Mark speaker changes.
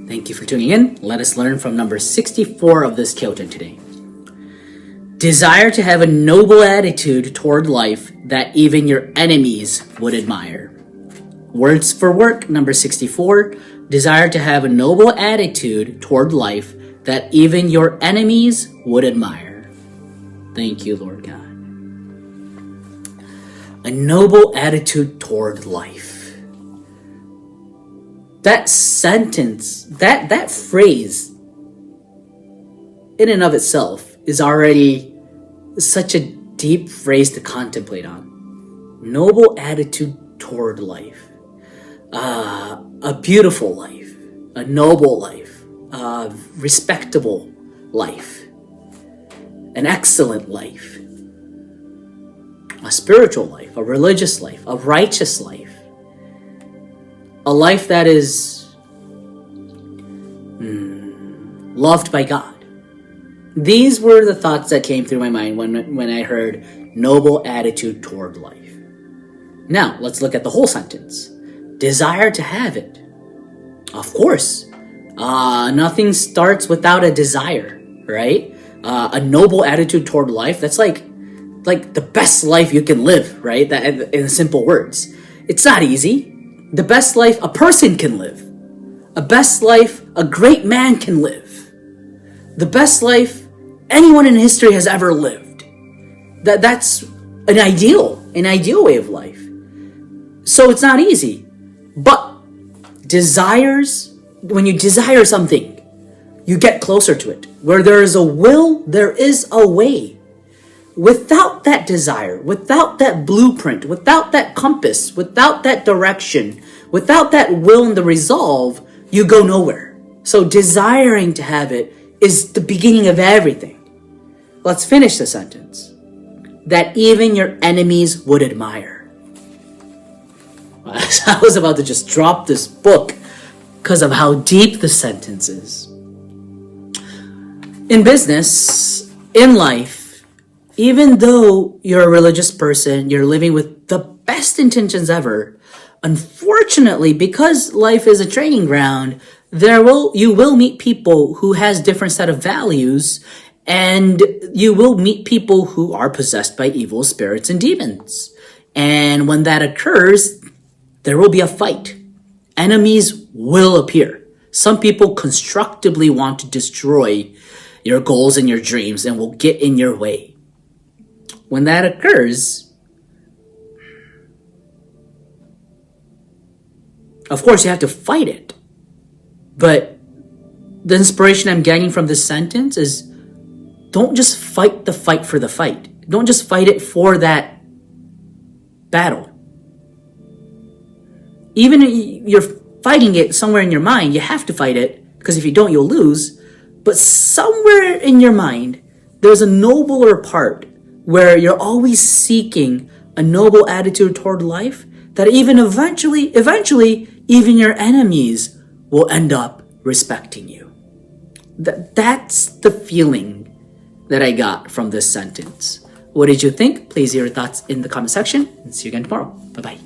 Speaker 1: Thank you for tuning in. Let us learn from number 64 of this Kyoten today. Desire to have a noble attitude toward life that even your enemies would admire. Words for work, number 64. Desire to have a noble attitude toward life that even your enemies would admire. Thank you, Lord God. A noble attitude toward life. That sentence, that phrase, in and of itself, is already such a deep phrase to contemplate on. Noble attitude toward life. A beautiful life. A noble life. A respectable life. An excellent life. A spiritual life. A religious life. A righteous life. A life that is loved by God. These were the thoughts that came through my mind when I heard noble attitude toward life. Now, let's look at the whole sentence. Desire to have it. Of course. Nothing starts without a desire, right? A noble attitude toward life, that's like the best life you can live, right? That, in simple words. It's not easy. The best life a person can live. A best life a great man can live. The best life anyone in history has ever lived. That's an ideal way of life. So it's not easy. But desires, when you desire something, you get closer to it. Where there is a will, there is a way. Without that desire, without that blueprint, without that compass, without that direction, without that will and the resolve, you go nowhere. So desiring to have it is the beginning of everything. Let's finish the sentence. That even your enemies would admire. I was about to just drop this book because of how deep the sentence is. In business, in life, even though you're a religious person, you're living with the best intentions ever, unfortunately, because life is a training ground, you will meet people who has different set of values, and you will meet people who are possessed by evil spirits and demons. And when that occurs, there will be a fight. Enemies will appear. Some people constructively want to destroy your goals and your dreams and will get in your way. When that occurs, of course you have to fight it. But the inspiration I'm getting from this sentence is don't just fight the fight for the fight. Don't just fight it for that battle. Even if you're fighting it somewhere in your mind, you have to fight it, because if you don't, you'll lose. But somewhere in your mind, there's a nobler part where you're always seeking a noble attitude toward life that even eventually, even your enemies will end up respecting you. That's the feeling that I got from this sentence. What did you think? Please leave your thoughts in the comment section, and see you again tomorrow. Bye-bye.